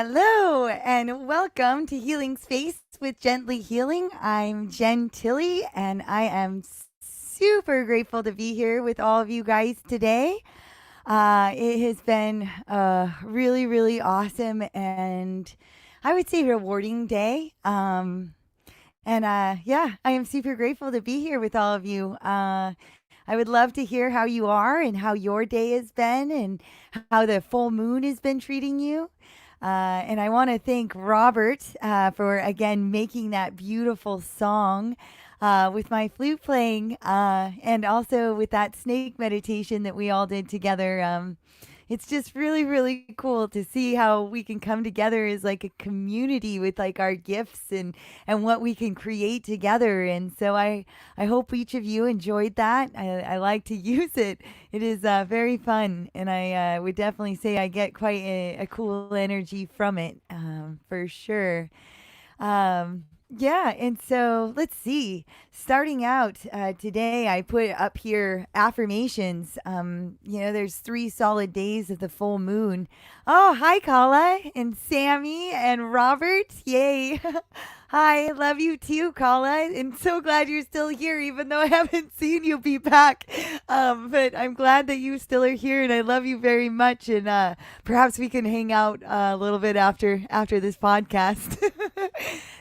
Hello and welcome to Healing Space with Gently Healing. I'm Jen Tilley and I am super grateful to be here with all of you guys today. It has been a really, really awesome and I would say rewarding day. Yeah, I am super grateful to be here with all of you. I would love to hear how you are and how your day has been and how the full moon has been treating you. And I want to thank Robert for, again, making that beautiful song with my flute playing and also with that snake meditation that we all did together. It's just really, really cool to see how we can come together as like a community with like our gifts and what we can create together. And so I hope each of you enjoyed that. I like to use it. It is very fun. And I would definitely say I get quite a cool energy from it for sure. Yeah, and so let's see. Starting out today, I put up here affirmations. There's 3 solid days of the full moon. Oh, hi, Kala and Sammy and Robert. Yay. Hi, love you too, Kala. And so glad you're still here, even though I haven't seen you be back. But I'm glad that you still are here, and I love you very much. And perhaps we can hang out a little bit after this podcast.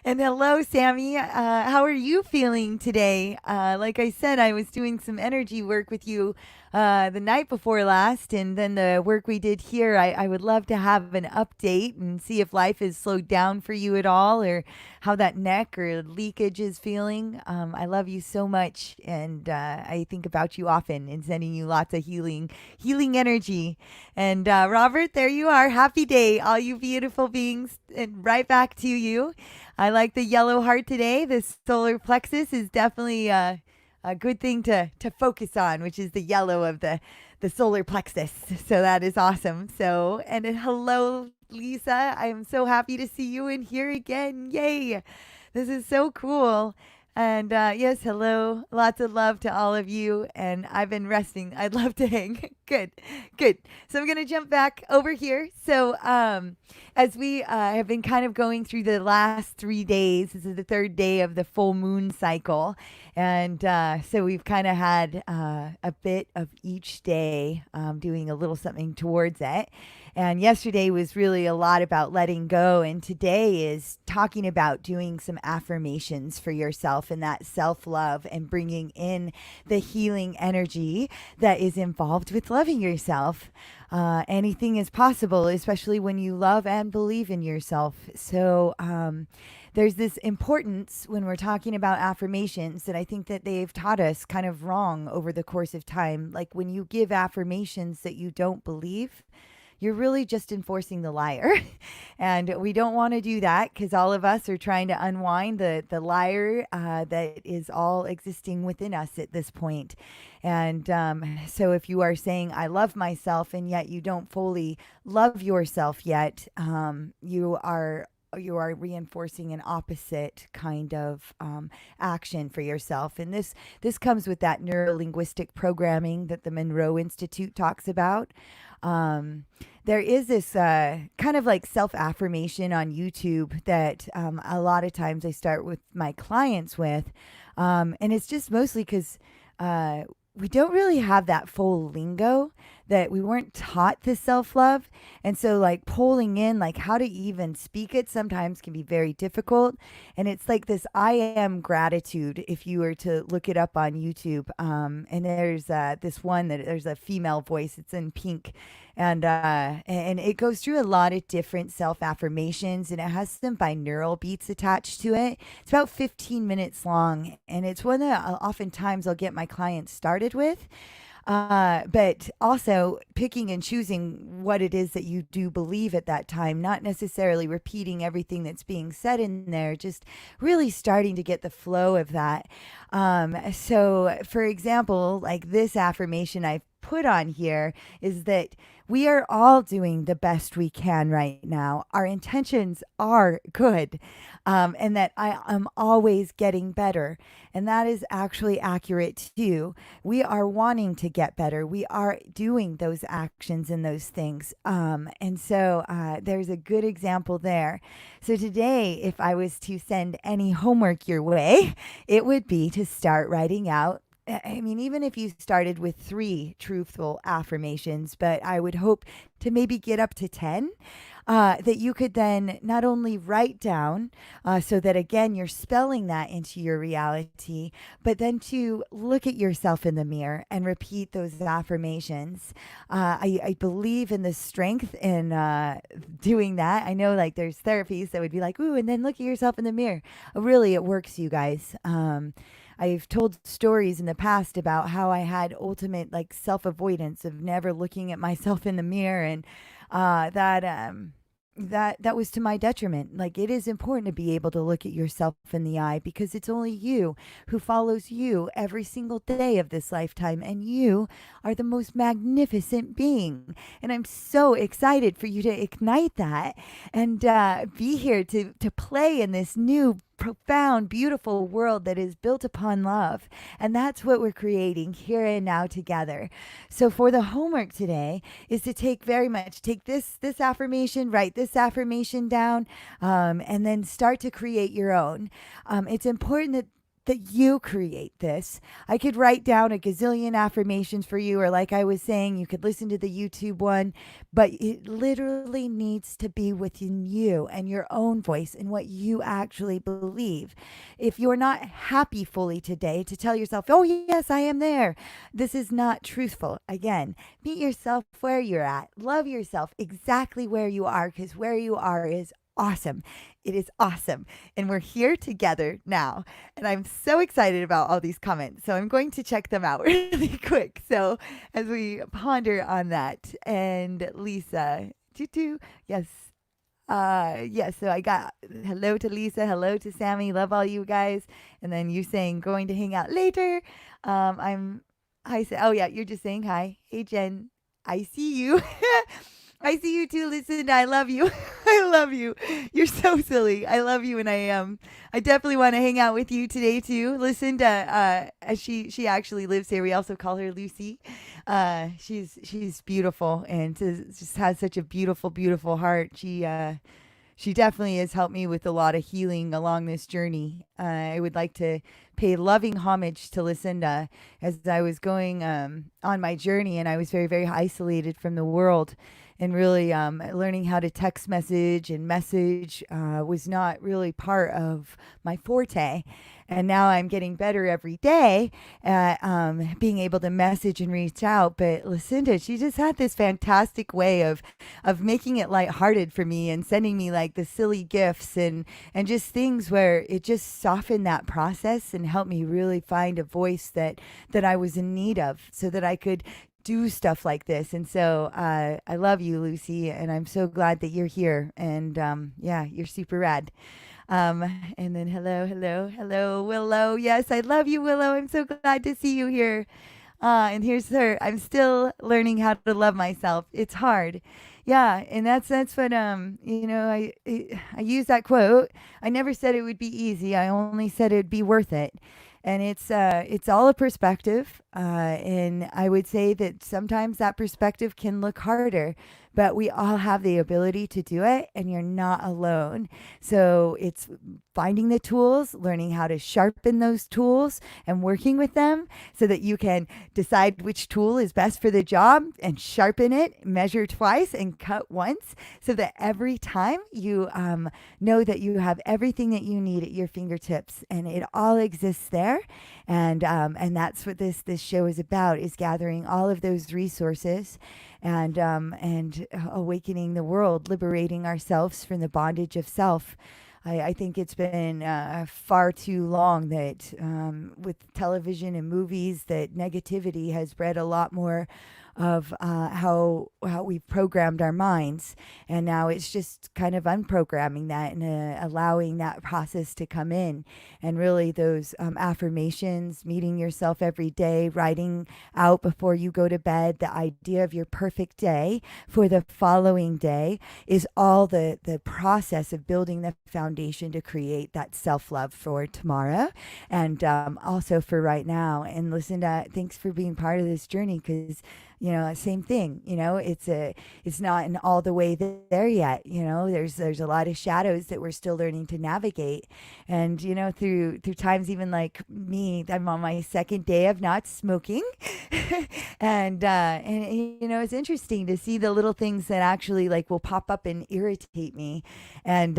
And hello, Sammy. How are you feeling today? Like I said, I was doing some energy work with you the night before last, and then the work we did here. I would love to have an update and see if life has slowed down for you at all, or how that neck or leakage is feeling. I love you so much, and I think about you often and sending you lots of healing energy. And Robert, there you are. Happy day, all you beautiful beings, and right back to you. I like the yellow heart today. The solar plexus is definitely a good thing to focus on, which is the yellow of the solar plexus. So that is awesome. So, and hello, Lisa. I am so happy to see you in here again. Yay. This is so cool. And yes, hello. Lots of love to all of you. And I've been resting. I'd love to hang. Good. So I'm going to jump back over here. So as we have been kind of going through the last 3 days, this is the third day of the full moon cycle. And so we've kind of had a bit of each day doing a little something towards it. And yesterday was really a lot about letting go. And today is talking about doing some affirmations for yourself and that self-love and bringing in the healing energy that is involved with loving yourself. Anything is possible, especially when you love and believe in yourself. So there's this importance when we're talking about affirmations that I think that they've taught us kind of wrong over the course of time. Like when you give affirmations that you don't believe, you're really just enforcing the liar. And we don't want to do that because all of us are trying to unwind the liar that is all existing within us at this point. And so if you are saying, I love myself, and yet you don't fully love yourself yet, you are reinforcing an opposite kind of action for yourself. And this comes with that neuro-linguistic programming that the Monroe Institute talks about. There is this kind of like self-affirmation on YouTube that a lot of times I start with my clients with. And it's just mostly because we don't really have that full lingo, that we weren't taught this self-love. And so like pulling in like how to even speak it sometimes can be very difficult. And it's like this I am gratitude if you were to look it up on YouTube. And there's this one that there's a female voice. It's in pink. And it goes through a lot of different self-affirmations, and it has some binaural beats attached to it. It's about 15 minutes long, and it's one that oftentimes I'll get my clients started with. But also picking and choosing what it is that you do believe at that time, not necessarily repeating everything that's being said in there, just really starting to get the flow of that. So, for example, like this affirmation I've put on here is that We are all doing the best we can right now. Our intentions are good, and that I am always getting better. And that is actually accurate too. We are wanting to get better. We are doing those actions and those things. And so there's a good example there. So today, if I was to send any homework your way, it would be to start writing out. I mean, even if you started with 3 truthful affirmations, but I would hope to maybe get up to 10, that you could then not only write down so that, again, you're spelling that into your reality, but then to look at yourself in the mirror and repeat those affirmations. I believe in the strength in doing that. I know like there's therapies that would be like, ooh, and then look at yourself in the mirror. Really, it works, you guys. I've told stories in the past about how I had ultimate like self-avoidance of never looking at myself in the mirror, and that was to my detriment. Like, it is important to be able to look at yourself in the eye, because it's only you who follows you every single day of this lifetime, and you are the most magnificent being. And I'm so excited for you to ignite that and be here to play in this new profound, beautiful world that is built upon love. And that's what we're creating here and now together. So for the homework today is to take this affirmation, write this affirmation down, and then start to create your own. It's important that you create this. I could write down a gazillion affirmations for you, or like I was saying, you could listen to the YouTube one, but it literally needs to be within you and your own voice and what you actually believe. If you're not happy fully today, to tell yourself, oh yes, I am there, this is not truthful. Again, meet yourself where you're at. Love yourself exactly where you are, because where you are is awesome. It is awesome. And we're here together now. And I'm so excited about all these comments. So I'm going to check them out really quick. So as we ponder on that, and Lisa, tutu, yes. Yes, so I got hello to Lisa, hello to Sammy, love all you guys. And then you saying going to hang out later. Oh yeah, you're just saying hi. Hey Jen, I see you. I see you too, Lucinda. I love you. I love you. You're so silly. I love you, and I definitely want to hang out with you today too. Lucinda, she actually lives here. We also call her Lucy. She's beautiful and just has such a beautiful, beautiful heart. She definitely has helped me with a lot of healing along this journey. I would like to pay loving homage to Lucinda as I was going on my journey, and I was very, very isolated from the world. And really learning how to text message and message was not really part of my forte. And now I'm getting better every day at being able to message and reach out. But Lucinda, she just had this fantastic way of making it lighthearted for me and sending me like the silly gifts and just things where it just softened that process and helped me really find a voice that I was in need of, so that I could do stuff like this. And so I love you, Lucy, and I'm so glad that you're here. And yeah, you're super rad. And then hello, Willow. Yes, I love you, Willow. I'm so glad to see you here. And here's her. I'm still learning how to love myself. It's hard. Yeah, and that's what I use that quote. I never said it would be easy. I only said it would be worth it. And it's all a perspective, and I would say that sometimes that perspective can look harder, but we all have the ability to do it, and you're not alone. So it's finding the tools, learning how to sharpen those tools and working with them so that you can decide which tool is best for the job and sharpen it, measure twice and cut once, so that every time you know that you have everything that you need at your fingertips, and it all exists there. And that's what this show is about, is gathering all of those resources and awakening the world, liberating ourselves from the bondage of self. I think it's been far too long that with television and movies that negativity has bred a lot more of how we've programmed our minds. And now it's just kind of unprogramming that and allowing that process to come in. And really those affirmations, meeting yourself every day, writing out before you go to bed the idea of your perfect day for the following day is all the process of building the foundation to create that self-love for tomorrow and also for right now. And listen to, thanks for being part of this journey, because same thing, it's not in all the way there yet. There's a lot of shadows that we're still learning to navigate. And, through times even like me, I'm on my second day of not smoking. and it's interesting to see the little things that actually like will pop up and irritate me. And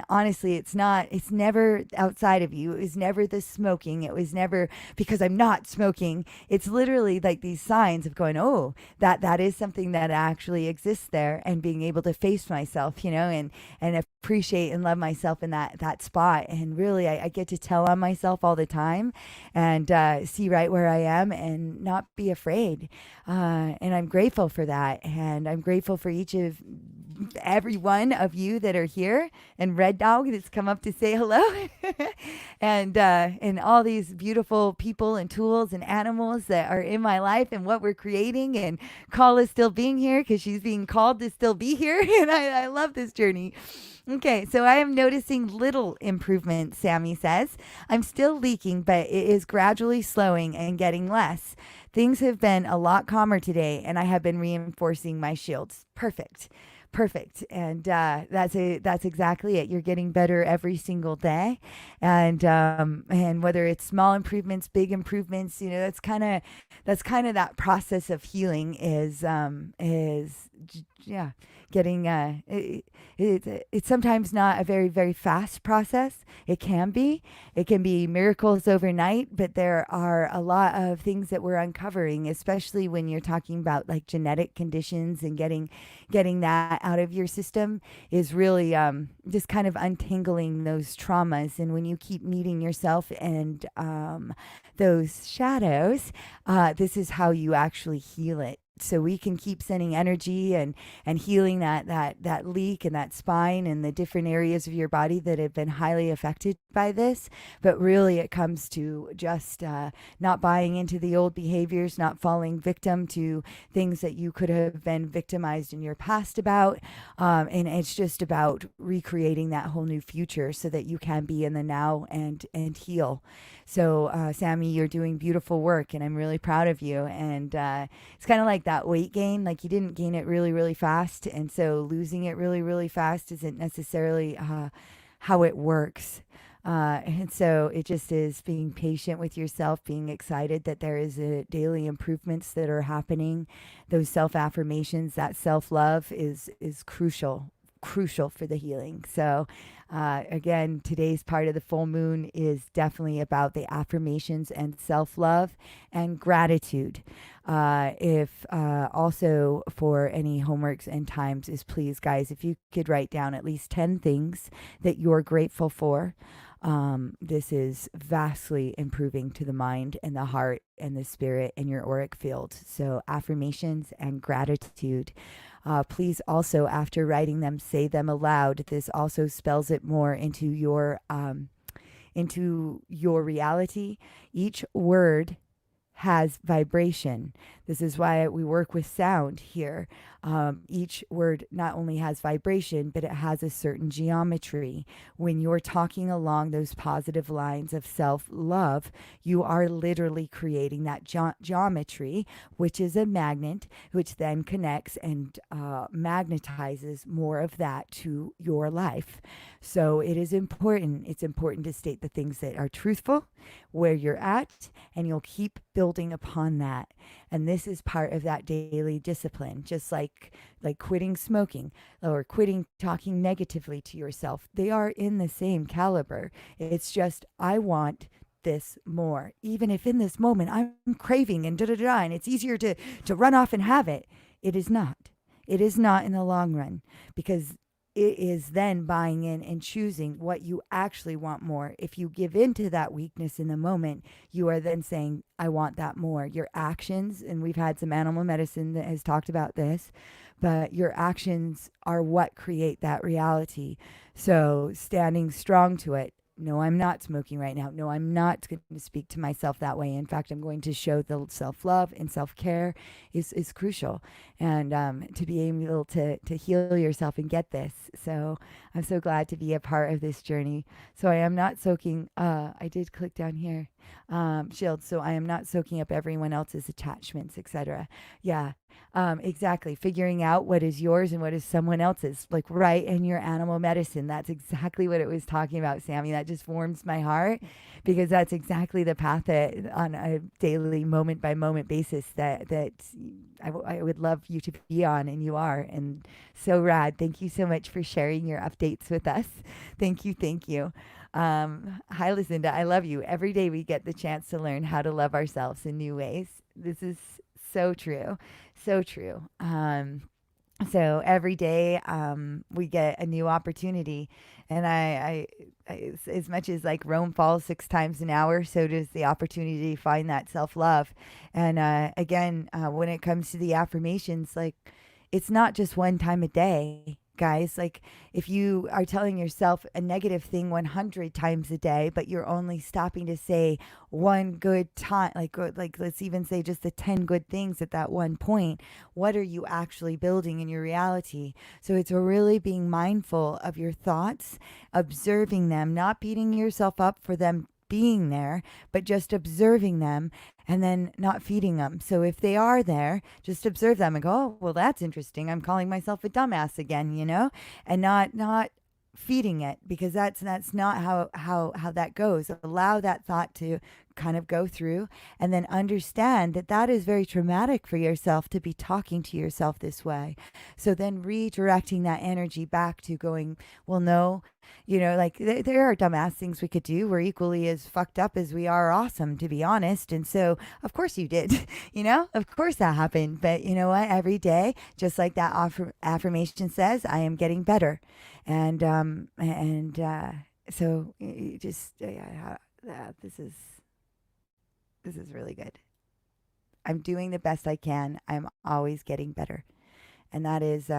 honestly, it's never outside of you. It was never the smoking. It was never because I'm not smoking. It's literally like these signs of going, oh, that is something that actually exists there, and being able to face myself, and appreciate and love myself in that spot. And really, I get to tell on myself all the time and see right where I am and not be afraid. And I'm grateful for that. And I'm grateful for every one of you that are here, and Red Dog that's come up to say hello, and all these beautiful people and tools and animals that are in my life and what we're creating, and Call is still being here because she's being called to still be here. And I love this journey. Okay, so I am noticing little improvement, Sammy says. I'm still leaking, but it is gradually slowing and getting less. Things have been a lot calmer today, and I have been reinforcing my shields. Perfect. And that's exactly it. You're getting better every single day. And whether it's small improvements, big improvements, that's kind of that process of healing is getting it's sometimes not a very, very fast process. It can be miracles overnight, but there are a lot of things that we're uncovering, especially when you're talking about like genetic conditions, and getting that out of your system is really just kind of untangling those traumas. And when you keep meeting yourself and those shadows, this is how you actually heal it. So we can keep sending energy and healing that leak and that spine and the different areas of your body that have been highly affected by this. But really it comes to just not buying into the old behaviors, not falling victim to things that you could have been victimized in your past about. And it's just about recreating that whole new future so that you can be in the now and heal. So, Sammy, you're doing beautiful work, and I'm really proud of you. And it's kind of like that weight gain. Like, you didn't gain it really, really fast. And so losing it really, really fast isn't necessarily how it works. And so it just is being patient with yourself, being excited that there is daily improvements that are happening. Those self-affirmations, that self-love is crucial for the healing. So again, today's part of the full moon is definitely about the affirmations and self-love and gratitude. If also for any homeworks and times is, please guys, if you could write down at least 10 things that you're grateful for. This is vastly improving to the mind and the heart and the spirit and your auric field. So affirmations and gratitude. Please also, after writing them, say them aloud. This also spells it more into your reality. Each word has vibration. This is why we work with sound here. Each word not only has vibration, but it has a certain geometry. When you're talking along those positive lines of self-love, you are literally creating that geometry, which is a magnet, which then connects and magnetizes more of that to your life. So it is important. It's important to state the things that are truthful, where you're at, and you'll keep building upon that. And this is part of that daily discipline, just like quitting smoking or quitting talking negatively to yourself. They are in the same caliber. It's just, I want this more. Even if in this moment I'm craving and and it's easier to run off and have it. It is not. It is not in the long run, because it is then buying in and choosing what you actually want more. If you give in to that weakness in the moment, you are then saying, I want that more. Your actions, and we've had some animal medicine that has talked about this, but your actions are what create that reality. So standing strong to it. No, I'm not smoking right now. No, I'm not going to speak to myself that way. In fact, I'm going to show the self love and self care is crucial, and to be able to heal yourself and get this. So I'm so glad to be a part of this journey. So I am not soaking. I did click down here, shield. So I am not soaking up everyone else's attachments, etc. Yeah, exactly. Figuring out what is yours and what is someone else's, like right in your animal medicine. That's exactly what it was talking about, Sammy. That just warms my heart because that's exactly the path that on a daily moment by moment basis that I would love you to be on, and you are, and so rad. Thank you so much for sharing your updates with us. Thank you. Thank you. Hi, Lucinda. I love you. Every day we get the chance to learn how to love ourselves in new ways. This is so true. So true. So every day we get a new opportunity. And as much as like Rome falls 6 times an hour, so does the opportunity to find that self-love. And again, when it comes to the affirmations, like it's not just one time a day, guys. Like if you are telling yourself a negative thing 100 times a day, but you're only stopping to say one good time, like let's even say just the 10 good things at that one point, what are you actually building in your reality? So it's really being mindful of your thoughts, observing them, not beating yourself up for them being there, but just observing them and then not feeding them. So if they are there, just observe them and go, oh, well, that's interesting. I'm calling myself a dumbass again, and not feeding it, because that's not how that goes. Allow that thought to kind of go through, and then understand that that is very traumatic for yourself to be talking to yourself this way. So then redirecting that energy back to going, well, no, like there are dumbass things we could do. We're equally as fucked up as we are awesome, to be honest. And so, of course you did, of course that happened. But you know what? Every day, just like that affirmation says, I am getting better. And so you just, this is really good. I'm doing the best I can. I'm always getting better. And that is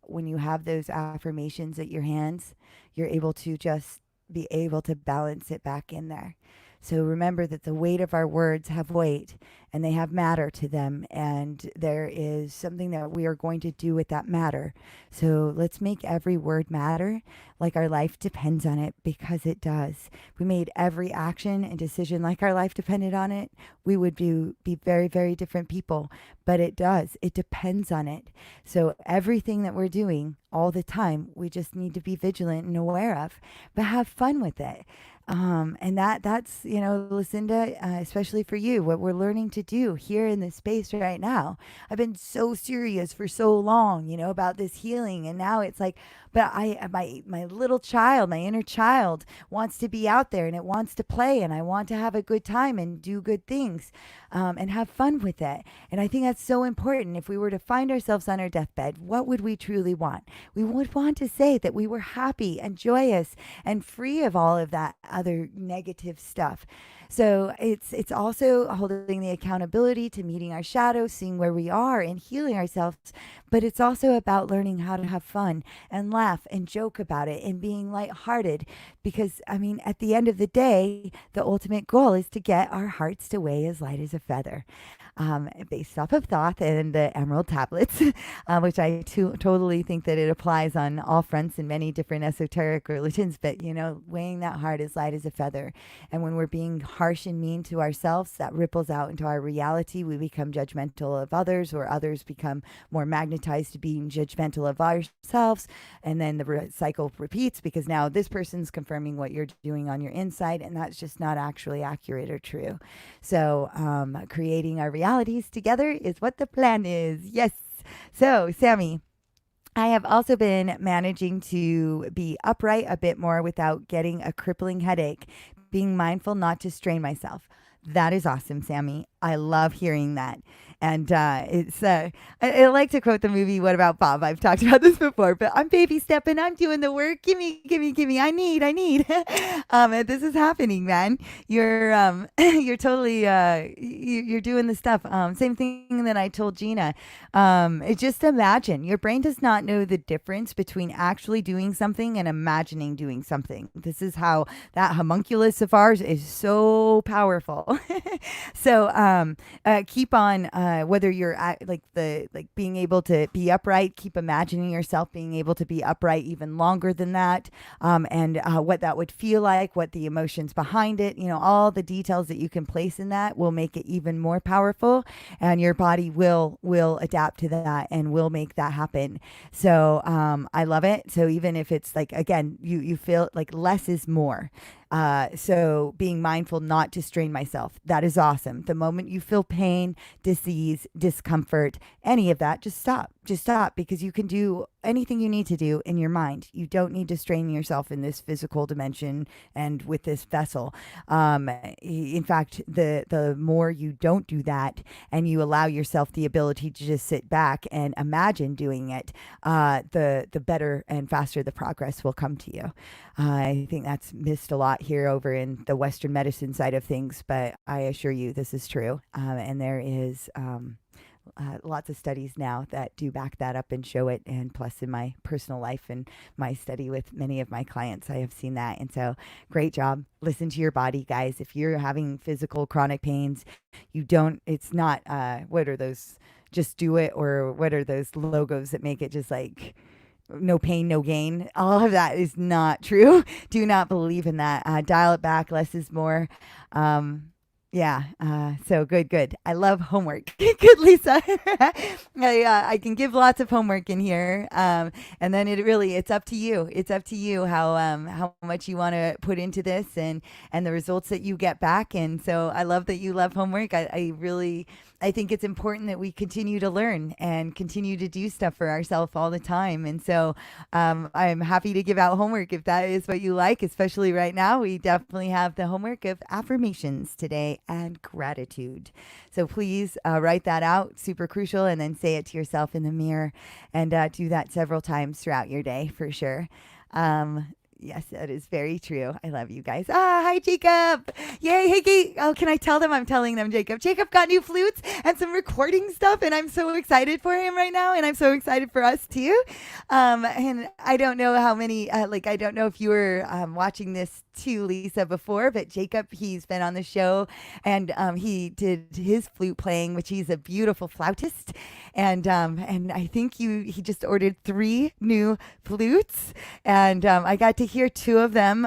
when you have those affirmations at your hands, you're able to just be able to balance it back in there. So remember that the weight of our words have weight, and they have matter to them. And there is something that we are going to do with that matter. So let's make every word matter, like our life depends on it, because it does. If we made every action and decision like our life depended on it, we would be very, very different people. But it does. It depends on it. So everything that we're doing all the time, we just need to be vigilant and aware of, but have fun with it. And that's, Lucinda, especially for you, what we're learning to do here in this space right now. I've been so serious for so long, about this healing. And now it's like, but my little child, my inner child wants to be out there, and it wants to play, and I want to have a good time and do good things, and have fun with it. And I think that's so important. If we were to find ourselves on our deathbed, what would we truly want? We would want to say that we were happy and joyous and free of all of that other negative stuff. So it's also holding the accountability to meeting our shadows, seeing where we are and healing ourselves. But it's also about learning how to have fun and laugh and joke about it and being lighthearted. Because, at the end of the day, the ultimate goal is to get our hearts to weigh as light as a feather. Based off of Thoth and the Emerald Tablets, which I totally think that it applies on all fronts in many different esoteric religions. But, weighing that heart as light as a feather. And when we're being harsh and mean to ourselves, that ripples out into our reality. We become judgmental of others, or others become more magnetized to being judgmental of ourselves. And then the cycle repeats, because now this person's confirming what you're doing on your inside, and that's just not actually accurate or true. So creating our realities together is what the plan is. Yes. So, Sammy, I have also been managing to be upright a bit more without getting a crippling headache, being mindful not to strain myself. That is awesome, Sammy. I love hearing that. And I like to quote the movie What About Bob? I've talked about this before, but I'm baby stepping. I'm doing the work. Gimme. I need. And this is happening, man. You're you're totally you're doing the stuff. Same thing that I told Gina. Just imagine. Your brain does not know the difference between actually doing something and imagining doing something. This is how that homunculus of ours is so powerful. So keep on whether you're like being able to be upright, keep imagining yourself being able to be upright even longer than that, and what that would feel like, what the emotions behind it, all the details that you can place in that will make it even more powerful, and your body will adapt to that and will make that happen. So I love it. So even if it's like, again, you feel like less is more. So being mindful not to strain myself, that is awesome. The moment you feel pain, disease, discomfort, any of that, just stop. Just stop, because you can do anything you need to do in your mind. You don't need to strain yourself in this physical dimension and with this vessel. In fact, the more you don't do that and you allow yourself the ability to just sit back and imagine doing it, the better and faster the progress will come to you. I think that's missed a lot here over in the Western medicine side of things, but I assure you this is true. And there is lots of studies now that do back that up and show it. And plus in my personal life and my study with many of my clients, I have seen that. And so great job. Listen to your body, guys. If you're having physical chronic pains, it's not, what are those, just do it, or what are those logos that make it just like, no pain, no gain? All of that is not true. Do not believe in that. Dial it back. Less is more. So good. I love homework. Good, Lisa. I can give lots of homework in here. And then it's up to you. It's up to you how much you want to put into this and the results that you get back. And so I love that you love homework. I think it's important that we continue to learn and continue to do stuff for ourselves all the time. And so I'm happy to give out homework if that is what you like, especially right now. We definitely have the homework of affirmations today and gratitude. So please write that out, super crucial, and then say it to yourself in the mirror, and do that several times throughout your day for sure. Yes, that is very true. I love you guys. Hi, Jacob. Yay. Hey, oh, can I tell them? I'm telling them, Jacob. Jacob got new flutes and some recording stuff, and I'm so excited for him right now, and I'm so excited for us too. And I don't know how many, I don't know if you were watching this too, Lisa, before, but Jacob, he's been on the show, and he did his flute playing, which he's a beautiful flautist, and I think he just ordered 3 new flutes, and I got to hear 2 of them.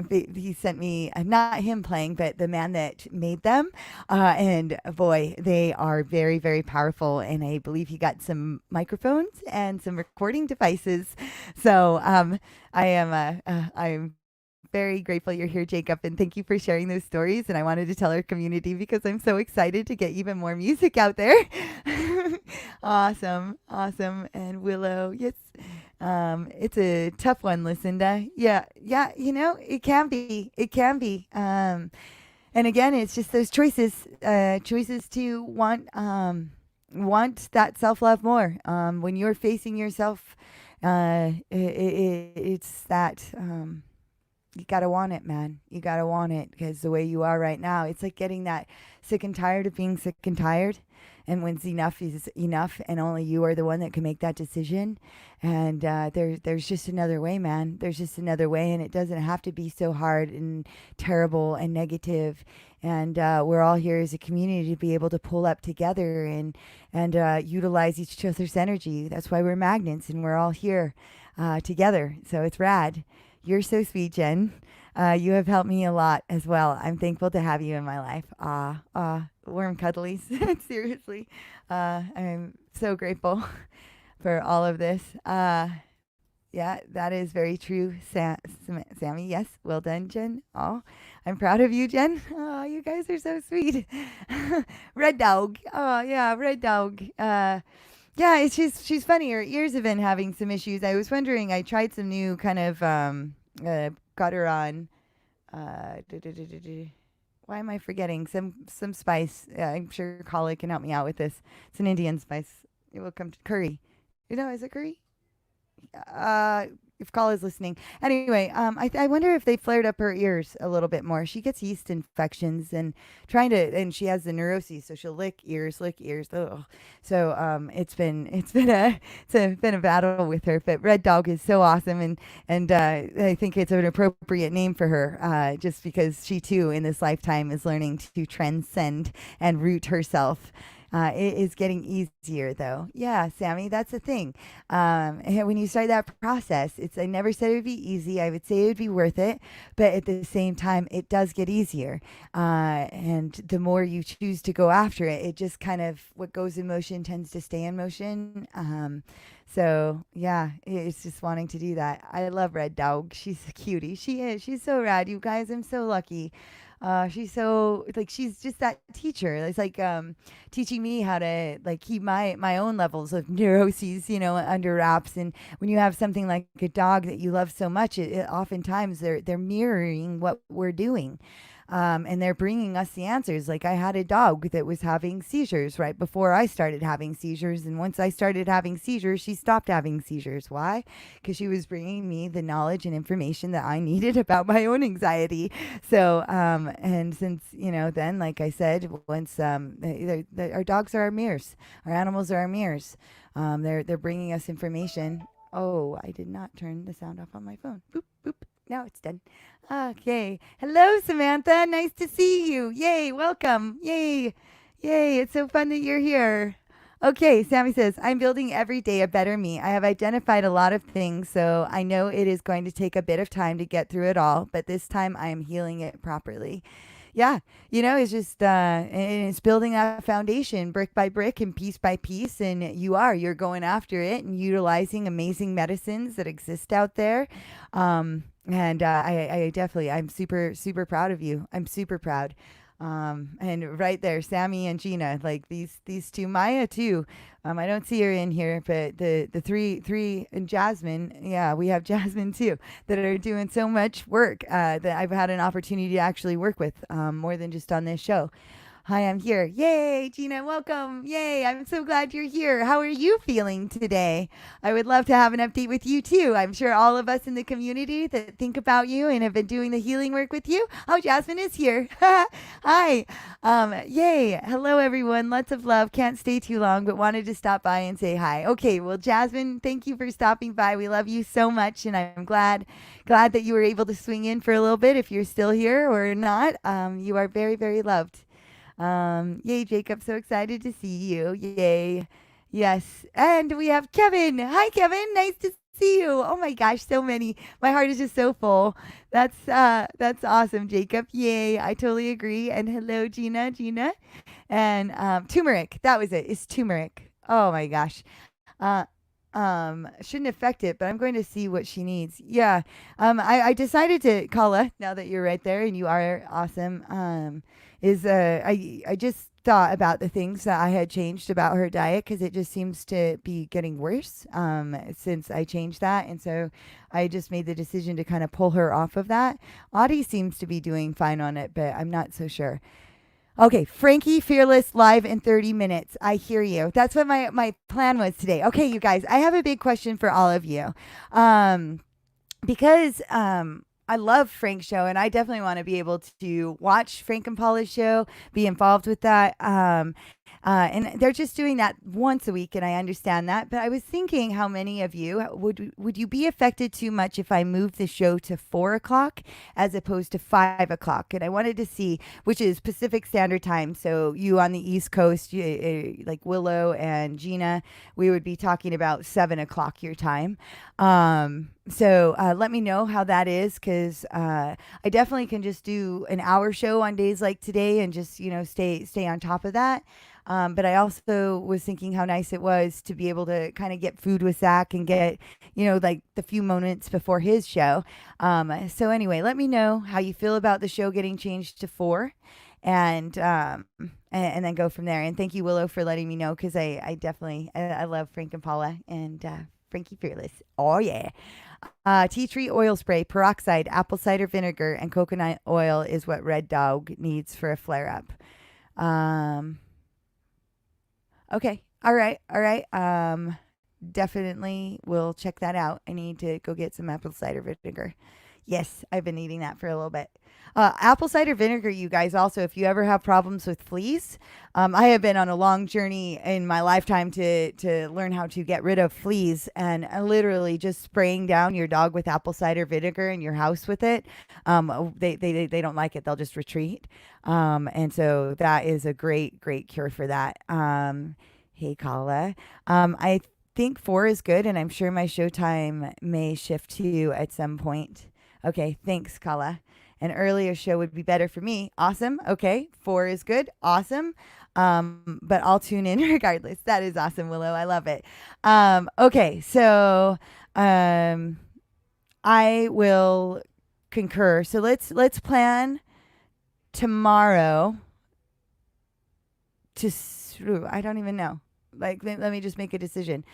He sent me, not him playing, but the man that made them. And boy, they are very, very powerful. And I believe he got some microphones and some recording devices. So I'm very grateful you're here, Jacob, and thank you for sharing those stories. And I wanted to tell our community because I'm so excited to get even more music out there. Awesome. And Willow, yes. It's a tough one, Lucinda. Yeah, it can be. And again, it's just those choices to want that self-love more. When you're facing yourself, it's that, you got to want it, man. You got to want it, because the way you are right now, it's like getting that sick and tired of being sick and tired. And when's enough is enough, and only you are the one that can make that decision. And there's just another way, man. There's just another way, and it doesn't have to be so hard and terrible and negative. And we're all here as a community to be able to pull up together and utilize each other's energy. That's why we're magnets, and we're all here together. So it's rad. You're so sweet, Jen. You have helped me a lot as well. I'm thankful to have you in my life. Warm cuddlies. Seriously. I'm so grateful for all of this. Yeah, that is very true, Sammy. Yes, well done, Jen. Oh, I'm proud of you, Jen. Oh, you guys are so sweet. Red dog. Oh, yeah, red dog. Yeah, she's funny. Her ears have been having some issues. I was wondering, I tried some new kind of, got her on, why am I forgetting? Some spice. I'm sure Kala can help me out with this. It's an Indian spice. It will come to curry. Is it curry? uh, if Kala's listening. Anyway, I wonder if they flared up her ears a little bit more. She gets yeast infections and and she has the neuroses, so she'll lick ears, lick ears. Ugh. So it's been a battle with her. But Red Dog is so awesome, and I think it's an appropriate name for her, just because she too in this lifetime is learning to transcend and root herself. It is getting easier, though. Yeah, Sammy, that's the thing. And when you start that process, I never said it would be easy. I would say it would be worth it, but at the same time, it does get easier. And the more you choose to go after it, it just kind of what goes in motion tends to stay in motion. So yeah, it's just wanting to do that. I love Red Dog. She's a cutie. She is. She's so rad, you guys. I'm so lucky. She's so like she's just that teacher. It's like teaching me how to like keep my own levels of neuroses, under wraps. And when you have something like a dog that you love so much, oftentimes they're mirroring what we're doing. And they're bringing us the answers. Like I had a dog that was having seizures right before I started having seizures. And once I started having seizures, she stopped having seizures. Why? Because she was bringing me the knowledge and information that I needed about my own anxiety. So, and since, then, like I said, once our dogs are our mirrors, our animals are our mirrors. They're bringing us information. Oh, I did not turn the sound off on my phone. Boop, boop. Now it's done. Okay. Hello, Samantha. Nice to see you. Yay. Welcome. Yay. Yay. It's so fun that you're here. Okay. Sammy says, I'm building every day a better me. I have identified a lot of things, so I know it is going to take a bit of time to get through it all, but this time I am healing it properly. Yeah, it's just and it's building that foundation brick by brick and piece by piece, and you're going after it and utilizing amazing medicines that exist out there. And I definitely, I'm super, super proud of you. I'm super proud. And right there, Sammy and Gina, like these two, Maya too. I don't see her in here, but the three and Jasmine, yeah, we have Jasmine too, that are doing so much work, that I've had an opportunity to actually work with, more than just on this show. Hi, I'm here. Yay, Gina, welcome. Yay, I'm so glad you're here. How are you feeling today? I would love to have an update with you too. I'm sure all of us in the community that think about you and have been doing the healing work with you. Oh, Jasmine is here. Hi. Yay. Hello, everyone. Lots of love. Can't stay too long, but wanted to stop by and say hi. Okay, well, Jasmine, thank you for stopping by. We love you so much, and I'm glad that you were able to swing in for a little bit. If you're still here or not, you are very, very loved. Yay, Jacob. So excited to see you. Yay. Yes. And we have Kevin. Hi, Kevin. Nice to see you. Oh my gosh, so many. My heart is just so full. That's awesome, Jacob. Yay. I totally agree. And hello, Gina. And turmeric. That was it. It's turmeric. Oh my gosh. Uh shouldn't affect it, but I'm going to see what she needs. Yeah. I decided to Kala, now that you're right there and you are awesome. I just thought about the things that I had changed about her diet, because it just seems to be getting worse since I changed that. And so I just made the decision to kind of pull her off of that. Audie seems to be doing fine on it, but I'm not so sure. Okay, Frankie Fearless live in 30 minutes. I hear you. That's what my plan was today. Okay, you guys, I have a big question for all of you. Because I love Frank's show, and I definitely want to be able to watch Frank and Paula's show, be involved with that. And they're just doing that once a week, and I understand that. But I was thinking, how many of you would you be affected too much if I moved the show to 4 o'clock as opposed to 5 o'clock? And I wanted to see, which is Pacific Standard Time. So you on the East Coast, like Willow and Gina, we would be talking about 7 o'clock your time. So let me know how that is, because I definitely can just do an hour show on days like today and just stay on top of that. But I also was thinking how nice it was to be able to kind of get food with Zach and get like the few moments before his show. So anyway, let me know how you feel about the show getting changed to 4, and then go from there. And thank you, Willow, for letting me know, because I definitely I love Frank and Paula and Frankie Fearless. Oh yeah. Tea tree oil spray, peroxide, apple cider vinegar, and coconut oil is what Red Dog needs for a flare up. Okay. All right. All right. Definitely will check that out. I need to go get some apple cider vinegar. Yes, I've been eating that for a little bit. Apple cider vinegar, you guys, also, if you ever have problems with fleas, I have been on a long journey in my lifetime to learn how to get rid of fleas, and literally just spraying down your dog with apple cider vinegar in your house with it. They don't like it. They'll just retreat. And so that is a great, great cure for that. Hey, Kala. I think 4 is good, and I'm sure my showtime may shift to you at some point. Okay, thanks, Kala. An earlier show would be better for me. Awesome. Okay, 4 is good. Awesome. But I'll tune in regardless. That is awesome, Willow. I love it. Okay, so I will concur. So let's plan tomorrow to I don't even know. Like, let me just make a decision.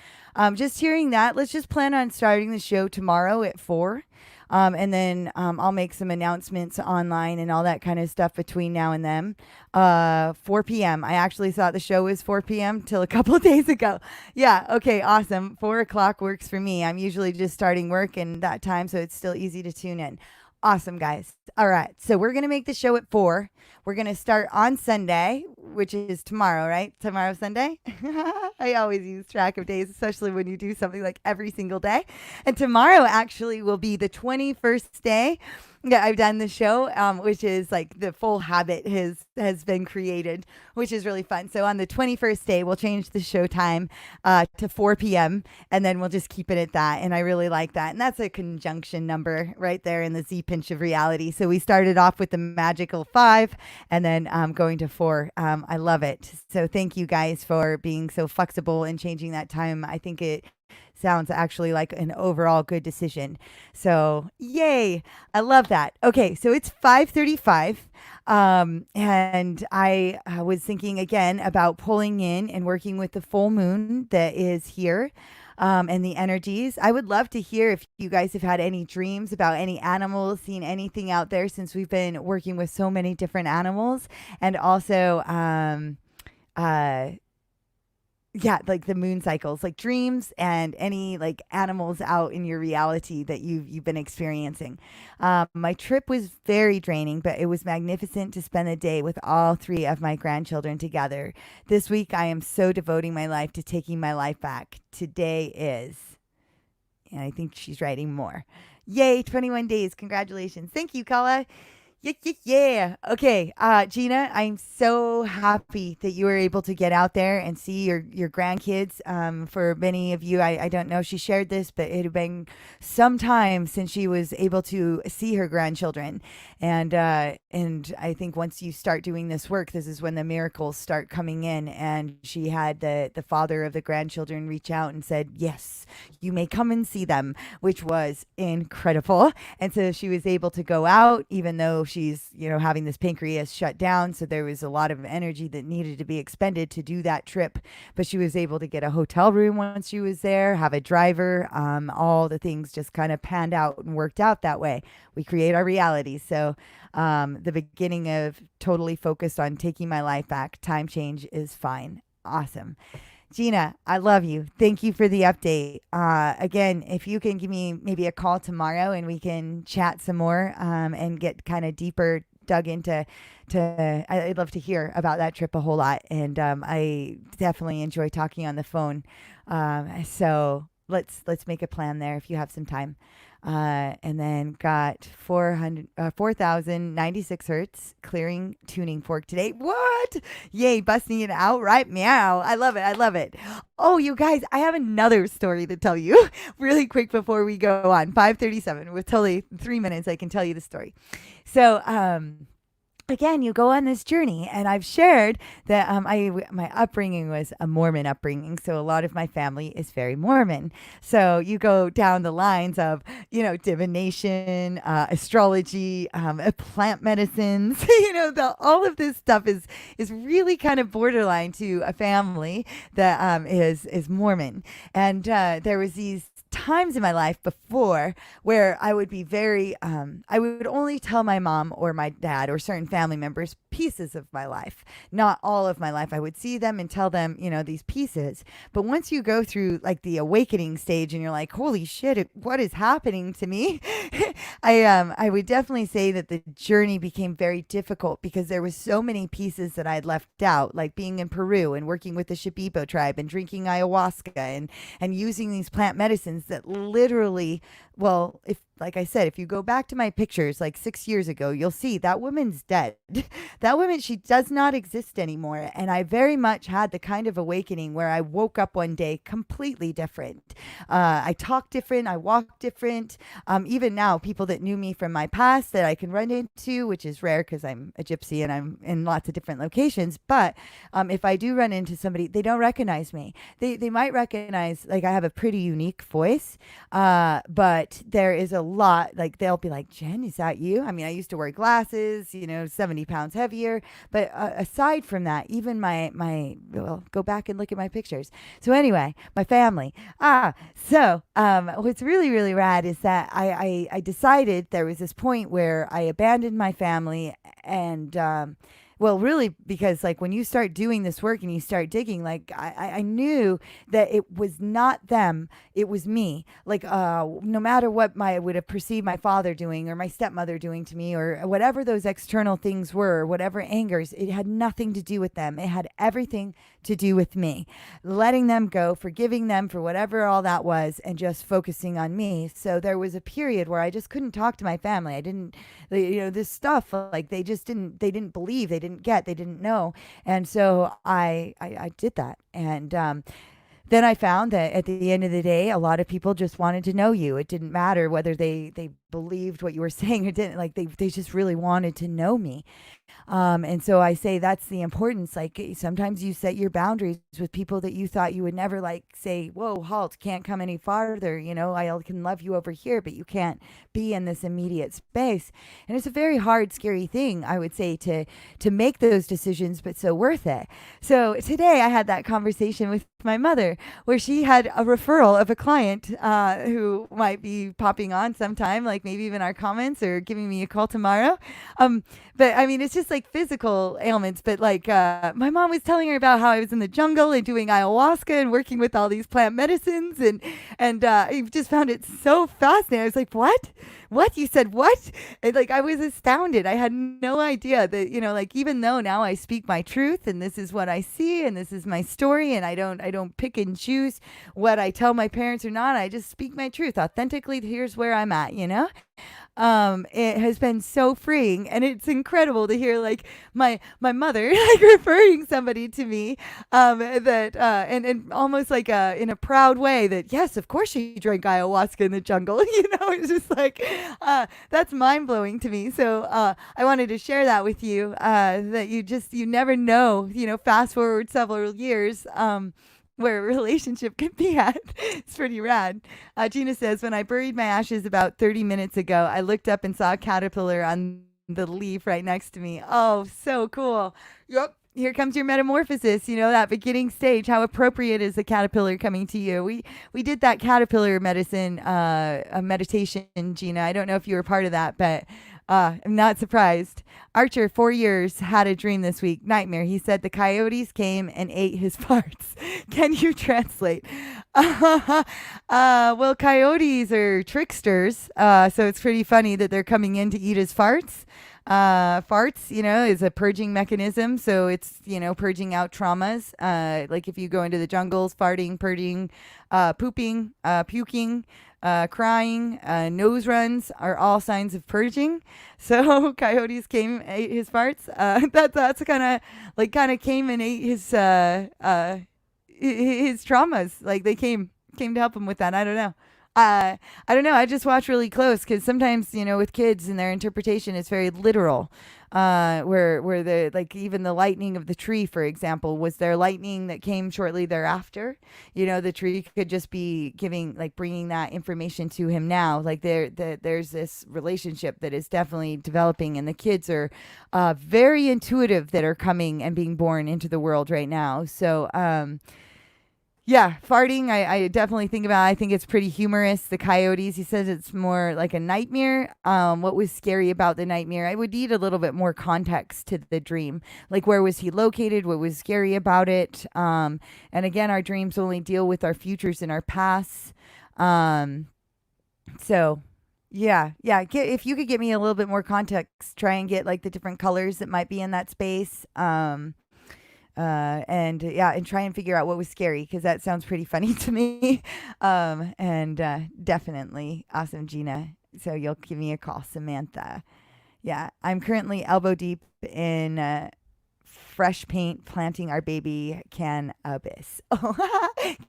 Just hearing that, let's just plan on starting the show tomorrow at 4. And then I'll make some announcements online and all that kind of stuff between now and then. 4 p.m. I actually thought the show was 4 p.m. till a couple of days ago. Yeah, okay, awesome. 4 o'clock works for me. I'm usually just starting work in that time, so it's still easy to tune in. Awesome, guys. All right, so we're going to make the show at 4. We're going to start on Sunday, which is tomorrow, right? Tomorrow, Sunday? I always use track of days, especially when you do something like every single day. And tomorrow actually will be the 21st day that I've done the show, which is like the full habit has been created, which is really fun. So on the 21st day, we'll change the show time to 4 p.m. and then we'll just keep it at that. And I really like that. And that's a conjunction number right there in the Z pinch of reality. So we started off with the magical 5 and then going to 4. I love it. So thank you guys for being so flexible and changing that time. I think it sounds actually like an overall good decision. So yay. I love that. Okay. So it's 5:35. And I was thinking again about pulling in and working with the full moon that is here. And the energies. I would love to hear if you guys have had any dreams about any animals, seen anything out there, since we've been working with so many different animals. And also, yeah, like the moon cycles, like dreams and any like animals out in your reality that you've been experiencing. My trip was very draining, but it was magnificent to spend the day with all 3 of my grandchildren together. This week, I am so devoting my life to taking my life back. Today is, and I think she's writing more. Yay, 21 days. Congratulations. Thank you, Kala. Yeah, yeah, yeah. Okay, Gina, I'm so happy that you were able to get out there and see your grandkids. For many of you, I don't know if she shared this, but it had been some time since she was able to see her grandchildren. And I think once you start doing this work, this is when the miracles start coming in. And she had the father of the grandchildren reach out and said, yes, you may come and see them, which was incredible. And so she was able to go out, even though she's, having this pancreas shut down. So there was a lot of energy that needed to be expended to do that trip. But she was able to get a hotel room once she was there, have a driver. All the things just kind of panned out and worked out that way. We create our reality. So the beginning of totally focused on taking my life back. Time change is fine. Awesome. Gina, I love you. Thank you for the update. Again, if you can give me maybe a call tomorrow and we can chat some more and get kind of deeper dug into, I'd love to hear about that trip a whole lot. And I definitely enjoy talking on the phone. So let's make a plan there if you have some time. And then got 4,096 hertz clearing tuning fork today. What? Yay, busting it out, right? Meow. I love it. I love it. Oh, you guys, I have another story to tell you really quick before we go on. 5:37 with totally 3 minutes. I can tell you the story. So, again, you go on this journey, and I've shared that my upbringing was a Mormon upbringing, so a lot of my family is very Mormon. So you go down the lines of, divination, astrology, plant medicines, all of this stuff is really kind of borderline to a family that is Mormon. And there was times in my life before where I would be very, I would only tell my mom or my dad or certain family members pieces of my life, not all of my life. I would see them and tell them, these pieces. But once you go through like the awakening stage and you're like, holy shit, what is happening to me? I would definitely say that the journey became very difficult because there was so many pieces that I had left out, like being in Peru and working with the Shipibo tribe and drinking ayahuasca and using these plant medicines that literally, well, if like I said, if you go back to my pictures like 6 years ago, you'll see that woman's dead. That woman, she does not exist anymore. And I very much had the kind of awakening where I woke up one day completely different. I talk different. I walk different. Even now, people that knew me from my past that I can run into, which is rare because I'm a gypsy and I'm in lots of different locations. But if I do run into somebody, they don't recognize me. They might recognize, like, I have a pretty unique voice, but there is a lot, like, they'll be like, Jen, is that you? I mean, I used to wear glasses, 70 pounds heavier. But aside from that, even well, go back and look at my pictures. So anyway, my family. What's really, really rad is that I decided there was this point where I abandoned my family and, well, really, because like when you start doing this work and you start digging, like I knew that it was not them, it was me. Like no matter what I would have perceived my father doing or my stepmother doing to me or whatever those external things were, whatever angers, it had nothing to do with them. It had everything to do with me. Letting them go, forgiving them for whatever all that was, and just focusing on me. So there was a period where I just couldn't talk to my family. I didn't, this stuff, like they didn't believe, they didn't know. And so I did that. And then I found that at the end of the day, a lot of people just wanted to know you. It didn't matter whether they believed what you were saying or didn't. Like they just really wanted to know me. And so I say that's the importance. Like sometimes you set your boundaries with people that you thought you would never, like, say, whoa, halt, can't come any farther. I can love you over here, but you can't be in this immediate space. And it's a very hard, scary thing, I would say, to make those decisions, but so worth it. So today I had that conversation with my mother where she had a referral of a client who might be popping on sometime, like maybe even our comments or giving me a call tomorrow. But I mean, it's just like physical ailments. But like my mom was telling her about how I was in the jungle and doing ayahuasca and working with all these plant medicines. And I just found it so fascinating. I was like, what? What? You said what? And like, I was astounded. I had no idea that, like, even though now I speak my truth and this is what I see and this is my story and I don't pick and choose what I tell my parents or not. I just speak my truth authentically. Here's where I'm at, it has been so freeing, and it's incredible to hear like my mother like referring somebody to me that and almost like in a proud way that yes, of course she drank ayahuasca in the jungle. It's just like that's mind blowing to me. So I wanted to share that with you that you never know. Fast forward several years. Where a relationship can be at. It's pretty rad. Gina says, when I buried my ashes about 30 minutes ago, I looked up and saw a caterpillar on the leaf right next to me. Oh, so cool. Yep. Here comes your metamorphosis, that beginning stage. How appropriate is a caterpillar coming to you? We did that caterpillar medicine, meditation, Gina. I don't know if you were part of that, but I'm not surprised. Archer, 4 years, had a dream this week. Nightmare. He said the coyotes came and ate his farts. Can you translate? Well, coyotes are tricksters, so it's pretty funny that they're coming in to eat his farts. Farts, is a purging mechanism. So it's, purging out traumas. Like if you go into the jungles, farting, purging, pooping, puking, crying, nose runs are all signs of purging. So coyotes came, ate his farts. That's kind of came and ate his traumas. Like they came to help him with that. I don't know. I don't know. I just watch really close because sometimes, with kids and their interpretation is very literal. Where the, like, even the lightning of the tree, for example, was there lightning that came shortly thereafter? The tree could just be bringing that information to him now. Like there's this relationship that is definitely developing, and the kids are very intuitive that are coming and being born into the world right now. So, Yeah, farting, I definitely think about. I think it's pretty humorous. The coyotes, he says it's more like a nightmare. What was scary about the nightmare? I would need a little bit more context to the dream. Like, where was he located? What was scary about it? And again, our dreams only deal with our futures and our pasts. Um, so yeah. If you could give me a little bit more context, try and get like the different colors that might be in that space. And try and figure out what was scary, because that sounds pretty funny to me. And definitely awesome, Gina. So you'll give me a call, Samantha. Yeah, I'm currently elbow deep in fresh paint planting our baby cannabis. Oh,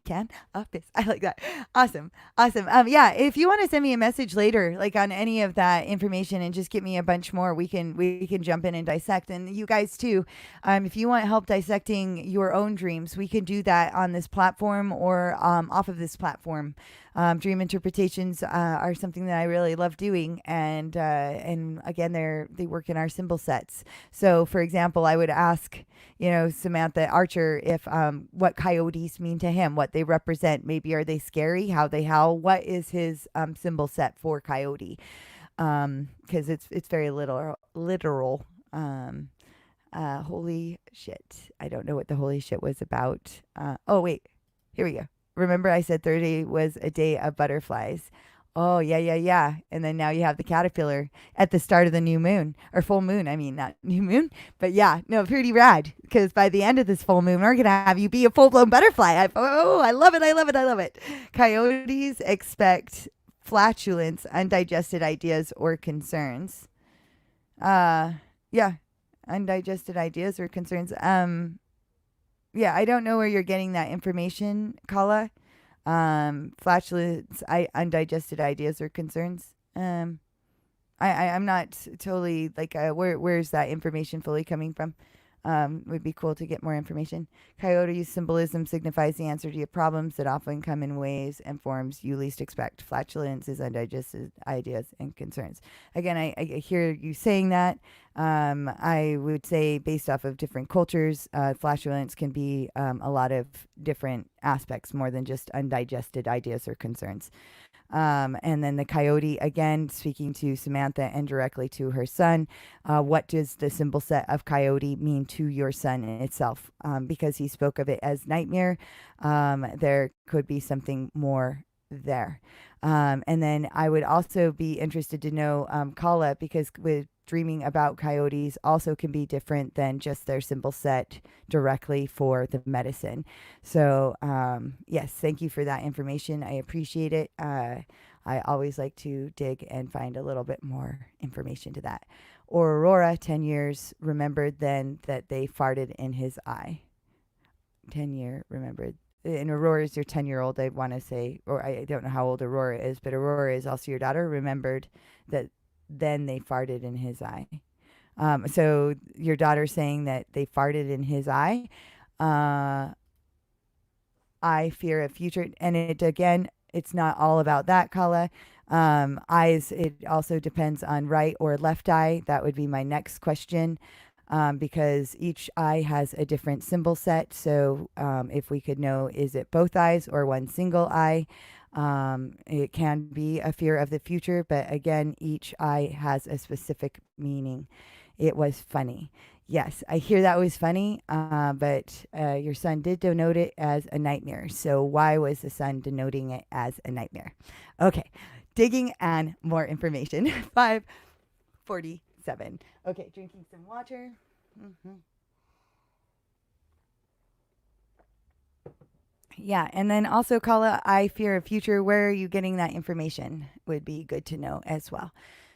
cannabis. I like that. Awesome. Yeah, if you want to send me a message later, like on any of that information, and just give me a bunch more, we can jump in and dissect. And you guys too, if you want help dissecting your own dreams, we can do that on this platform or off of this platform. Dream interpretations are something that I really love doing, and again, they work in our symbol sets. So, for example, I would ask, Samantha Archer, if what coyotes mean to him, what they represent. Maybe are they scary? How they howl? What is his symbol set for coyote? Because it's very literal. Holy shit! I don't know what the holy shit was about. Oh wait, here we go. Remember I said Thursday was a day of butterflies. Oh, yeah. And then now you have the caterpillar at the start of the new moon, or full moon. I mean, not new moon, but yeah, no, pretty rad. Because by the end of this full moon, we're going to have you be a full-blown butterfly. I love it. Coyotes expect flatulence, undigested ideas, or concerns. Yeah, undigested ideas or concerns. Yeah, I don't know where you're getting that information, Kala. Flatulence, undigested ideas or concerns. I'm not totally like where's that information fully coming from? Would be cool to get more information. Coyote symbolism signifies the answer to your problems that often come in ways and forms you least expect. Flatulence is undigested ideas and concerns. Again, I hear you saying that. I would say, based off of different cultures, flatulence can be a lot of different aspects, more than just undigested ideas or concerns. And then the coyote, again, speaking to Samantha and directly to her son, what does the symbol set of coyote mean to your son itself? Because he spoke of it as nightmare, there could be something more there. And then I would also be interested to know, Kala, because with dreaming about coyotes also can be different than just their symbol set directly for the medicine. So, yes, thank you for that information. I appreciate it. I always like to dig and find a little bit more information to that. Or Aurora, 10 years, remembered then that they farted in his eye. 10-year remembered. And Aurora is your 10-year-old, I want to say, or I don't know how old Aurora is, but Aurora is also your daughter, remembered that then they farted in his eye. So your daughter's saying that they farted in his eye. I fear a future, and it's not all about that, Kala. Eyes, it also depends on right or left eye. That would be my next question. Because each eye has a different symbol set. So if we could know, is it both eyes or one single eye? It can be a fear of the future, but again, each eye has a specific meaning. It was funny. Yes, I hear that was funny, but your son did denote it as a nightmare. So why was the son denoting it as a nightmare? Okay, digging on more information. 5:47. Okay, drinking some water. Mm-hmm. Yeah, and then also, Kala, I fear a future. Where are you getting that information? Would be good to know as well.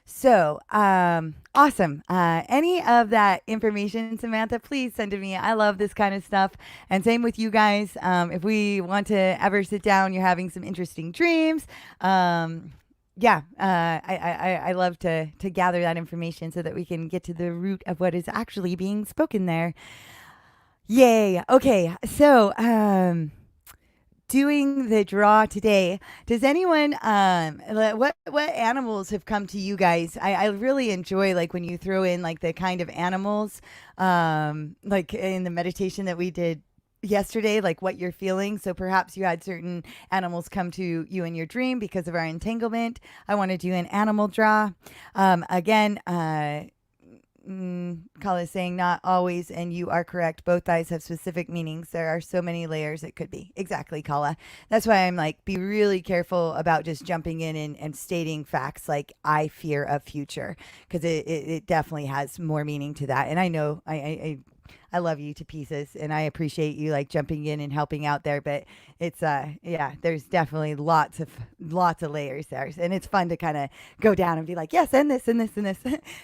So, awesome. Any of that information, Samantha, please send to me. I love this kind of stuff. And same with you guys. If we want to ever sit down, you're having some interesting dreams. I love to gather that information so that we can get to the root of what is actually being spoken there. Yay. Okay. So, doing the draw today, does anyone what animals have come to you guys? I really enjoy like when you throw in like the kind of animals like in the meditation that we did yesterday, like what you're feeling. So perhaps you had certain animals come to you in your dream because of our entanglement. I want to do an animal draw. Again, Kala is saying not always, and you are correct. Both eyes have specific meanings. There are so many layers it could be. Exactly, Kala. That's why I'm like, be really careful about just jumping in and stating facts like I fear a future, because it definitely has more meaning to that. And I know I love you to pieces, and I appreciate you like jumping in and helping out there. But it's yeah, there's definitely lots of layers there, and it's fun to kind of go down and be like, yes, and this and this and this.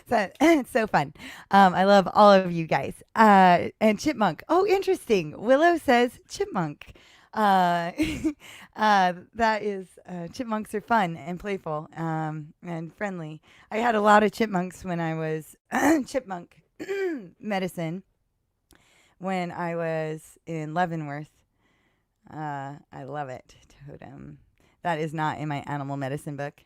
So it's so fun. I love all of you guys. And Chipmunk. Oh, interesting. Willow says Chipmunk. That is chipmunks are fun and playful and friendly. I had a lot of chipmunks when I was chipmunk medicine. When I was in Leavenworth, I love it. Totem. That is not in my animal medicine book.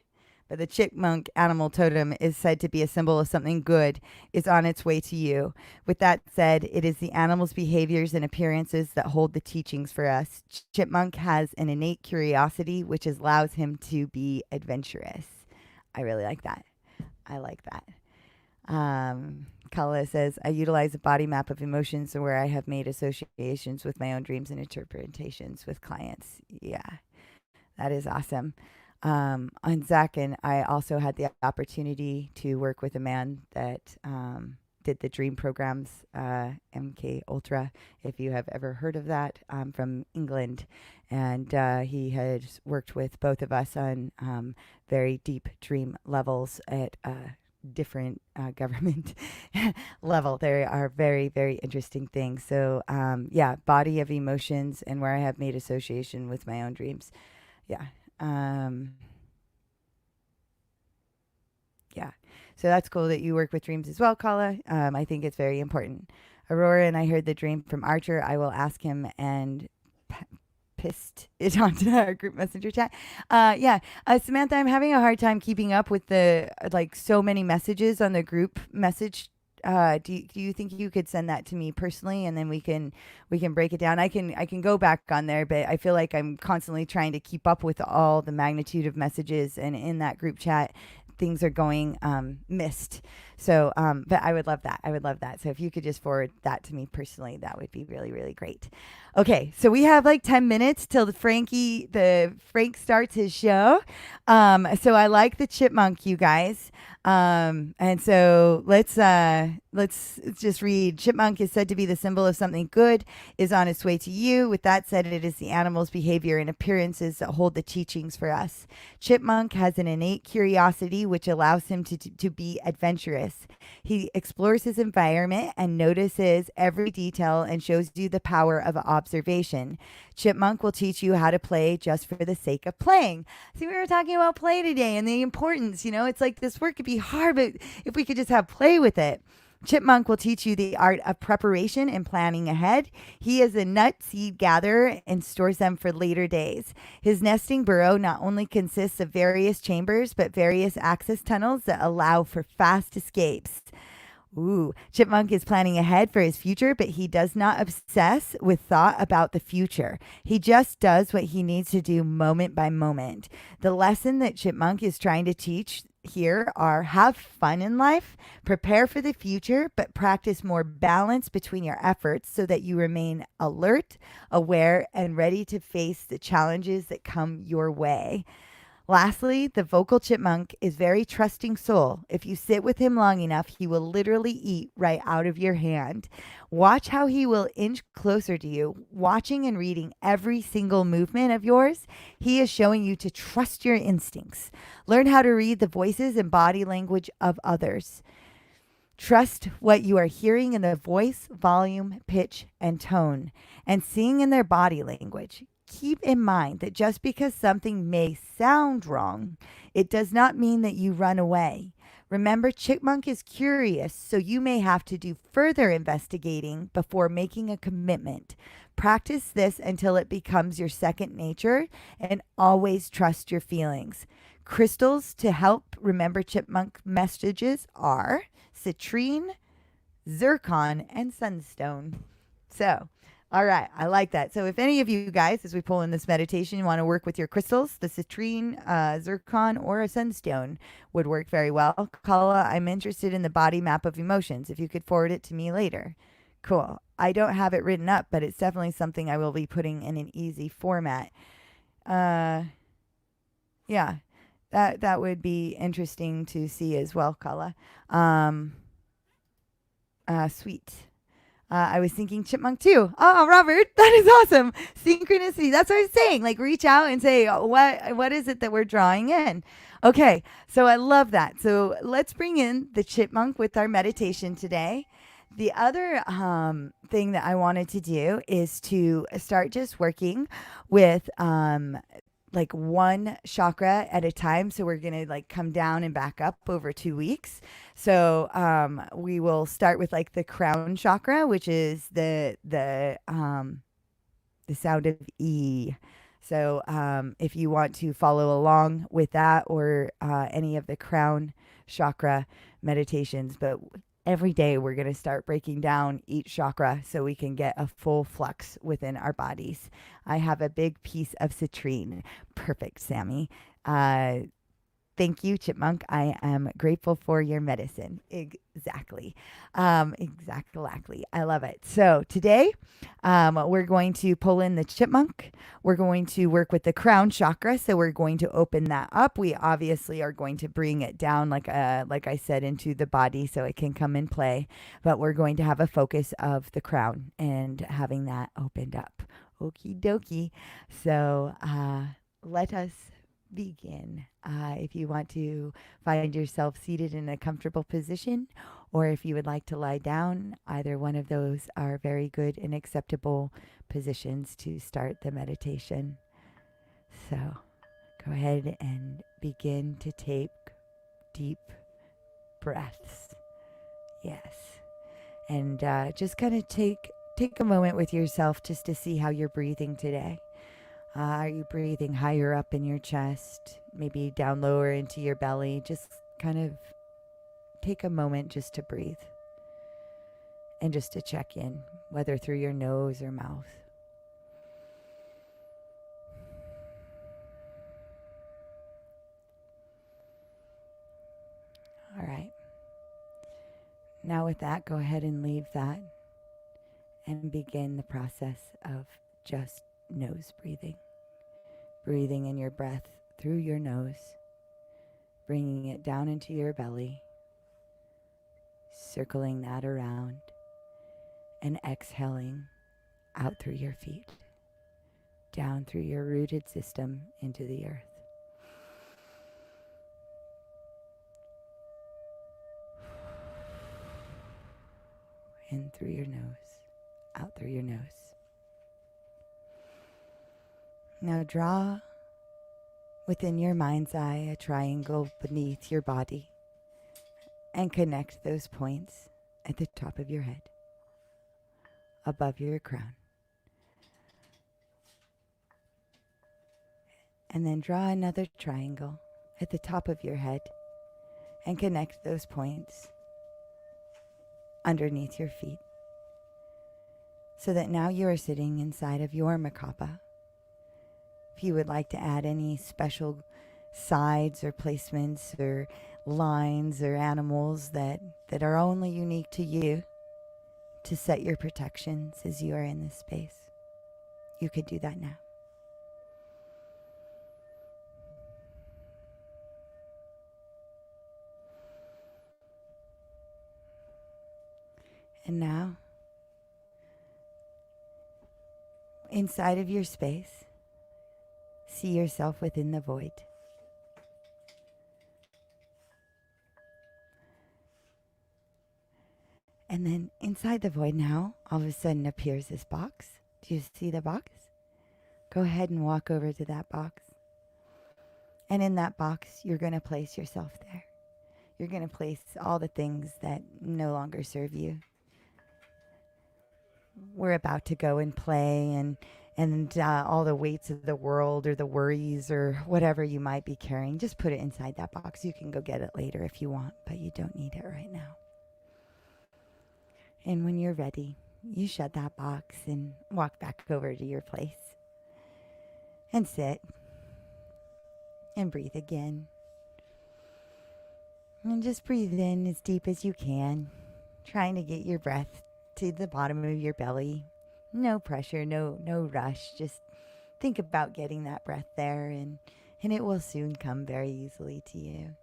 But the chipmunk animal totem is said to be a symbol of something good is on its way to you. With that said, it is the animal's behaviors and appearances that hold the teachings for us. Chipmunk has an innate curiosity, which allows him to be adventurous. I really like that. I like that. Kala says, I utilize a body map of emotions where I have made associations with my own dreams and interpretations with clients. Yeah, that is awesome. On Zakin, I also had the opportunity to work with a man that did the dream programs, MK Ultra, if you have ever heard of that, from England. And he has worked with both of us on very deep dream levels at different government level. There are very, very interesting things. So yeah, body of emotions and where I have made association with my own dreams. Yeah. Yeah. So that's cool that you work with dreams as well, Kala. I think it's very important. Aurora and I heard the dream from Archer. I will ask him and pissed it onto our group messenger chat. Yeah. Samantha, I'm having a hard time keeping up with the like so many messages on the group message. Do you think you could send that to me personally, and then we can break it down? I can go back on there, but I feel like I'm constantly trying to keep up with all the magnitude of messages, and in that group chat, things are going missed. So, but I would love that. I would love that. So if you could just forward that to me personally, that would be really, really great. Okay, so we have like 10 minutes till Frank starts his show. So I like the chipmunk, you guys. And so let's just read. Chipmunk is said to be the symbol of something good is on its way to you. With that said, it is the animal's behavior and appearances that hold the teachings for us. Chipmunk has an innate curiosity, which allows him to be adventurous. He explores his environment and notices every detail and shows you the power of observation. Chipmunk will teach you how to play just for the sake of playing. See, we were talking about play today and the importance, it's like this work could be hard, but if we could just have play with it. Chipmunk will teach you the art of preparation and planning ahead. He is a nut seed gatherer and stores them for later days. His nesting burrow not only consists of various chambers, but various access tunnels that allow for fast escapes. Ooh, Chipmunk is planning ahead for his future, but he does not obsess with thought about the future. He just does what he needs to do moment by moment. The lesson that Chipmunk is trying to teach here are have fun in life, prepare for the future, but practice more balance between your efforts so that you remain alert, aware, and ready to face the challenges that come your way. Lastly, the vocal chipmunk is very trusting soul. If you sit with him long enough, he will literally eat right out of your hand. Watch how he will inch closer to you, watching and reading every single movement of yours. He is showing you to trust your instincts. Learn how to read the voices and body language of others. Trust what you are hearing in their voice, volume, pitch, and tone, and seeing in their body language. Keep in mind that just because something may sound wrong, it does not mean that you run away. Remember, Chipmunk is curious, so you may have to do further investigating before making a commitment. Practice this until it becomes your second nature, and always trust your feelings. Crystals to help remember chipmunk messages are citrine, zircon, and sunstone. So, All right. I like that. So if any of you guys, as we pull in this meditation, you want to work with your crystals, the citrine, zircon, or a sunstone would work very well. Kala, I'm interested in the body map of emotions. If you could forward it to me later. Cool. I don't have it written up, but it's definitely something I will be putting in an easy format. Yeah, that would be interesting to see as well, Kala. Sweet. I was thinking chipmunk too. Oh, Robert, that is awesome. Synchronicity. That's what I was saying. Like reach out and say, what is it that we're drawing in? Okay, so I love that. So let's bring in the chipmunk with our meditation today. The other thing that I wanted to do is to start just working with like one chakra at a time. So we're going to like come down and back up over 2 weeks. So we will start with like the crown chakra, which is the sound of E. So if you want to follow along with that or any of the crown chakra meditations, but every day we're going to start breaking down each chakra so we can get a full flux within our bodies. I have a big piece of citrine. Perfect, Sammy. Thank you, Chipmunk. I am grateful for your medicine. Exactly. Exactly. I love it. So today, we're going to pull in the chipmunk. We're going to work with the crown chakra. So we're going to open that up. We obviously are going to bring it down, like I said, into the body so it can come and play. But we're going to have a focus of the crown and having that opened up. Okie dokie. So let us begin. If you want to find yourself seated in a comfortable position, or if you would like to lie down, either one of those are very good and acceptable positions to start the meditation. So go ahead and begin to take deep breaths. Yes. And just kind of take a moment with yourself just to see how you're breathing today. Are you breathing higher up in your chest, maybe down lower into your belly? Just kind of take a moment just to breathe and just to check in, whether through your nose or mouth. All right. Now with that, go ahead and leave that and begin the process of just nose breathing. Breathing in your breath through your nose, bringing it down into your belly, circling that around, and exhaling out through your feet, down through your rooted system into the earth. In through your nose, out through your nose. Now draw within your mind's eye a triangle beneath your body and connect those points at the top of your head, above your crown. And then draw another triangle at the top of your head and connect those points underneath your feet, so that now you are sitting inside of your makapa. If you would like to add any special sides or placements or lines or animals that are only unique to you to set your protections as you are in this space, you could do that now. And now, inside of your space, see yourself within the void. And then inside the void now, all of a sudden appears this box. Do you see the box? Go ahead and walk over to that box. And in that box, you're going to place yourself there. You're going to place all the things that no longer serve you. We're about to go and play and all the weights of the world or the worries or whatever you might be carrying, just put it inside that box. You can go get it later if you want, but you don't need it right now. And when you're ready, you shut that box and walk back over to your place and sit and breathe again. And just breathe in as deep as you can, trying to get your breath to the bottom of your belly. No pressure, no rush. Just think about getting that breath there, and it will soon come very easily to you.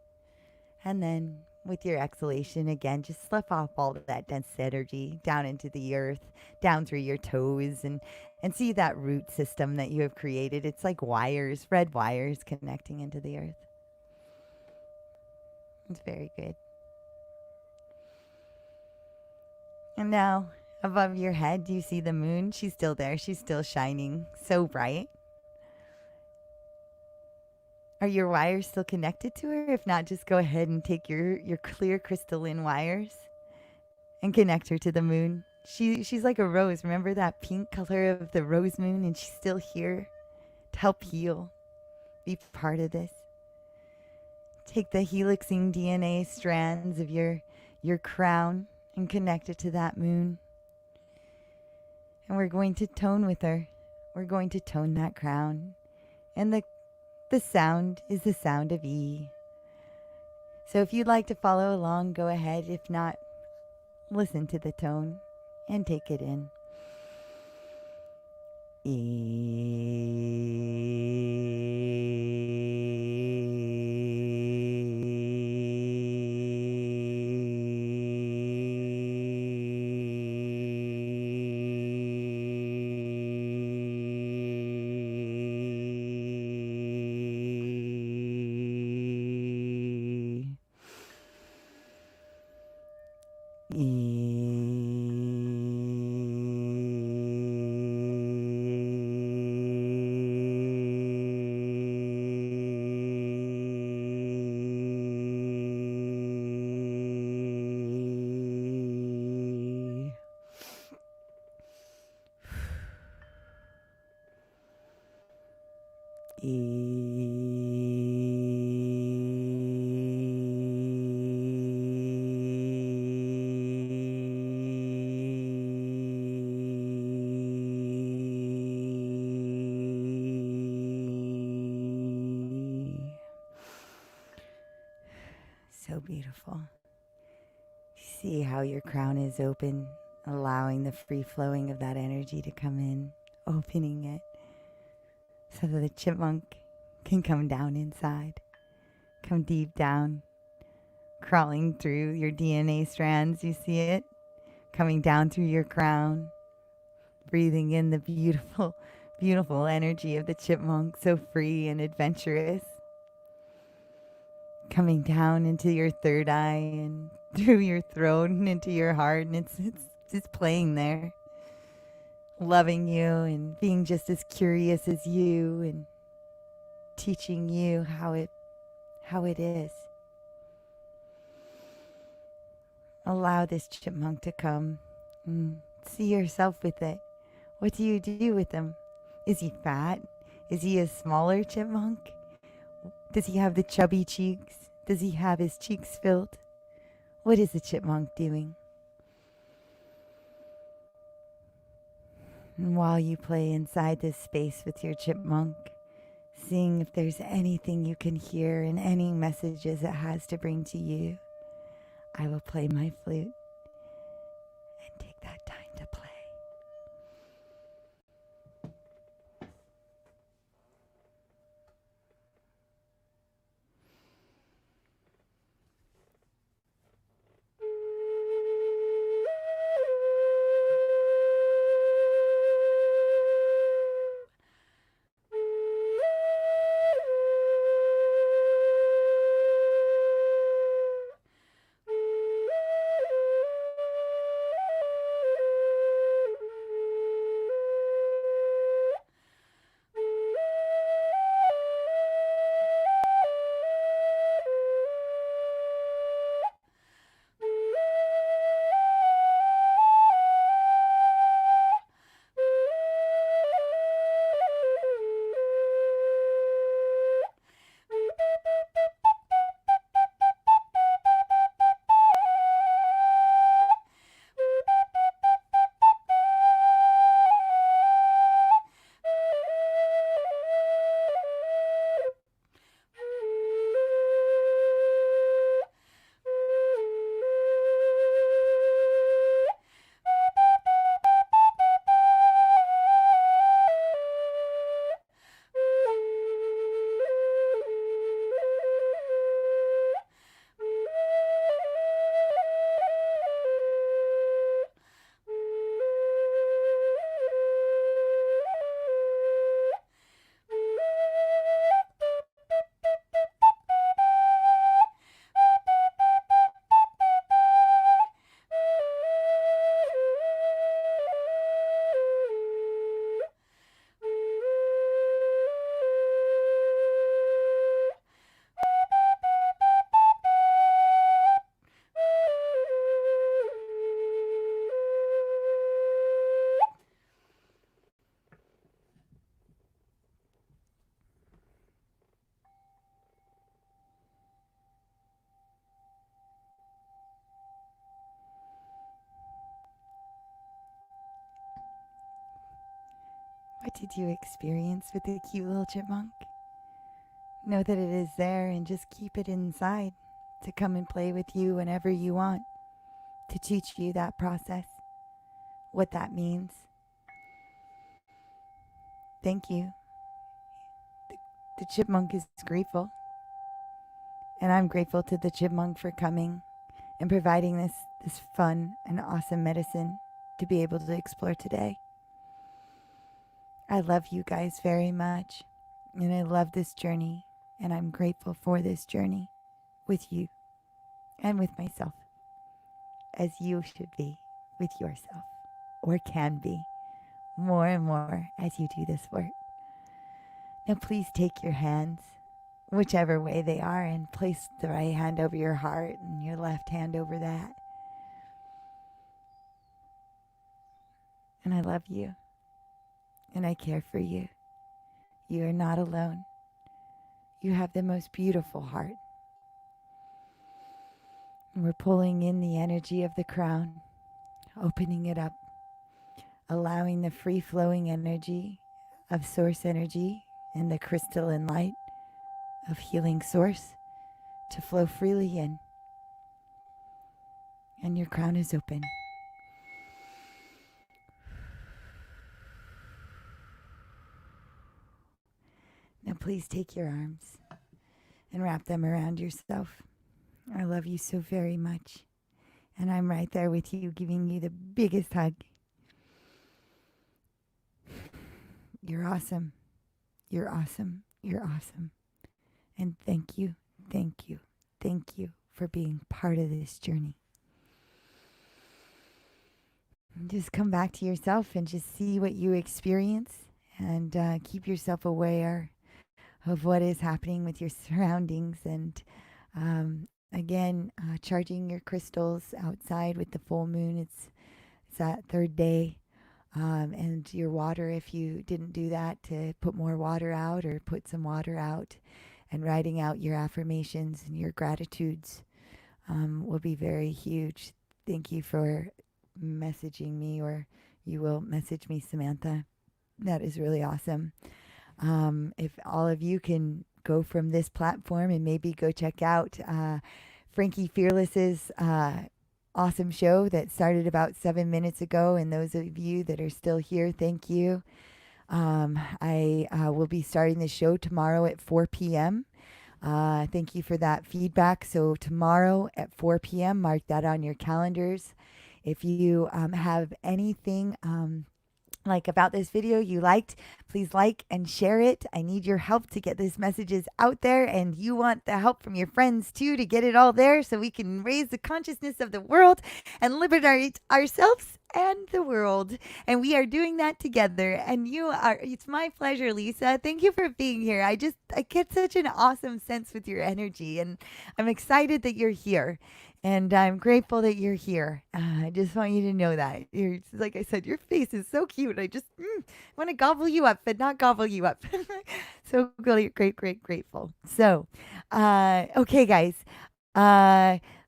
And then with your exhalation, again, just slough off all of that dense energy down into the earth, down through your toes, and see that root system that you have created. It's like wires, red wires connecting into the earth. It's very good. And now, above your head, do you see the moon? She's still there. She's still shining so bright. Are your wires still connected to her? If not, just go ahead and take your clear crystalline wires and connect her to the moon. She's like a rose. Remember that pink color of the rose moon? And she's still here to help heal. Be part of this. Take the helixing DNA strands of your crown and connect it to that moon. And we're going to tone with her. We're going to tone that crown. And the sound is the sound of E. So if you'd like to follow along, go ahead. If not, listen to the tone and take it in. So beautiful. See how your crown is open, allowing the free flowing of that energy to come in, opening it so that the chipmunk can come down inside, come deep down, crawling through your DNA strands. You see it coming down through your crown, breathing in the beautiful, beautiful energy of the chipmunk, so free and adventurous. Coming down into your third eye and through your throat and into your heart, and it's just playing there, loving you and being just as curious as you and teaching you how it is. Allow this chipmunk to come and see yourself with it. What do you do with him? Is he fat? Is he a smaller chipmunk? Does he have the chubby cheeks? Does he have his cheeks filled? What is the chipmunk doing? And while you play inside this space with your chipmunk, seeing if there's anything you can hear and any messages it has to bring to you, I will play my flute and take that time to play. What did you experience with the cute little chipmunk? Know that it is there and just keep it inside to come and play with you whenever you want, to teach you that process, what that means. Thank you. The chipmunk is grateful, and I'm grateful to the chipmunk for coming and providing this fun and awesome medicine to be able to explore today. I love you guys very much, and I love this journey, and I'm grateful for this journey with you and with myself, as you should be with yourself, or can be more and more as you do this work. Now please take your hands, whichever way they are, and place the right hand over your heart and your left hand over that. And I love you, and I care for you. You are not alone. You have the most beautiful heart. And we're pulling in the energy of the crown, opening it up, allowing the free-flowing energy of source energy and the crystalline light of healing source to flow freely in. And your crown is open. Now please take your arms and wrap them around yourself. I love you so very much. And I'm right there with you, giving you the biggest hug. You're awesome. You're awesome. You're awesome. And thank you, thank you, thank you for being part of this journey. And just come back to yourself and just see what you experience, and keep yourself aware of what is happening with your surroundings. And again, charging your crystals outside with the full moon. It's that third day. And your water, if you didn't do that, to put more water out or put some water out, and writing out your affirmations and your gratitudes will be very huge. Thank you for messaging me, or you will message me, Samantha. That is really awesome. If all of you can go from this platform and maybe go check out Frankie Fearless's awesome show that started about 7 minutes ago. And those of you that are still here, thank you. I will be starting the show tomorrow at 4 p.m. Thank you for that feedback. So tomorrow at 4 p.m., mark that on your calendars. If you have anything like about this video you liked, please like and share it. I need your help to get these messages out there, and you want the help from your friends too to get it all there, so we can raise the consciousness of the world and liberate ourselves and the world. And we are doing that together, and it's my pleasure, Lisa. Thank you for being here. I get such an awesome sense with your energy, and I'm excited that you're here. And I'm grateful that you're here. I just want you to know that. Like I said, your face is so cute. I just want to gobble you up, but not gobble you up. So grateful. So, okay, guys.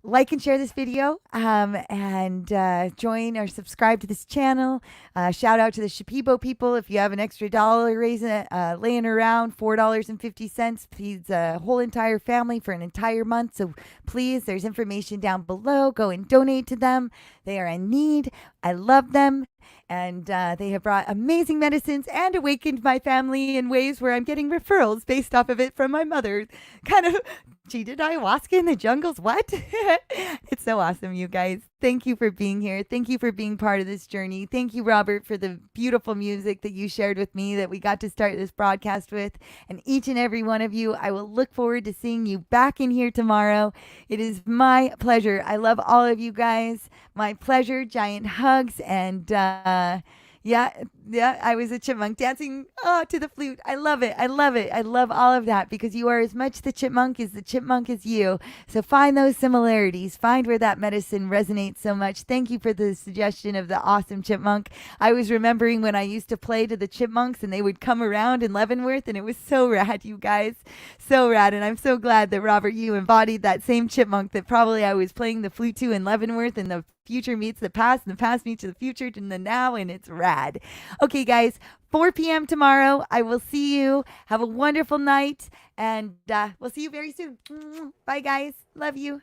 Like and share this video, and join or subscribe to this channel. Shout out to the Shipibo people. If you have an extra dollar laying around, $4.50 feeds a whole entire family for an entire month. So please, there's information down below. Go and donate to them. They are in need. I love them. And they have brought amazing medicines and awakened my family in ways where I'm getting referrals based off of it from my mother. Kind of, she did ayahuasca in the jungles. What? It's so awesome, you guys. Thank you for being here. Thank you for being part of this journey. Thank you, Robert, for the beautiful music that you shared with me that we got to start this broadcast with. And each and every one of you, I will look forward to seeing you back in here tomorrow. It is my pleasure. I love all of you guys. My pleasure. Giant hugs. And yeah, I was a chipmunk dancing to the flute. I love it. I love all of that, because you are as much the chipmunk is you. So find those similarities. Find where that medicine resonates so much. Thank you for the suggestion of the awesome chipmunk. I was remembering when I used to play to the chipmunks and they would come around in Leavenworth, and it was so rad, you guys. So rad. And I'm so glad that, Robert, you embodied that same chipmunk that probably I was playing the flute to in Leavenworth, and the future meets the past, and the past meets the future and the now, and it's rad. Okay, guys, 4 p.m. tomorrow. I will see you. Have a wonderful night, and we'll see you very soon. Bye, guys. Love you.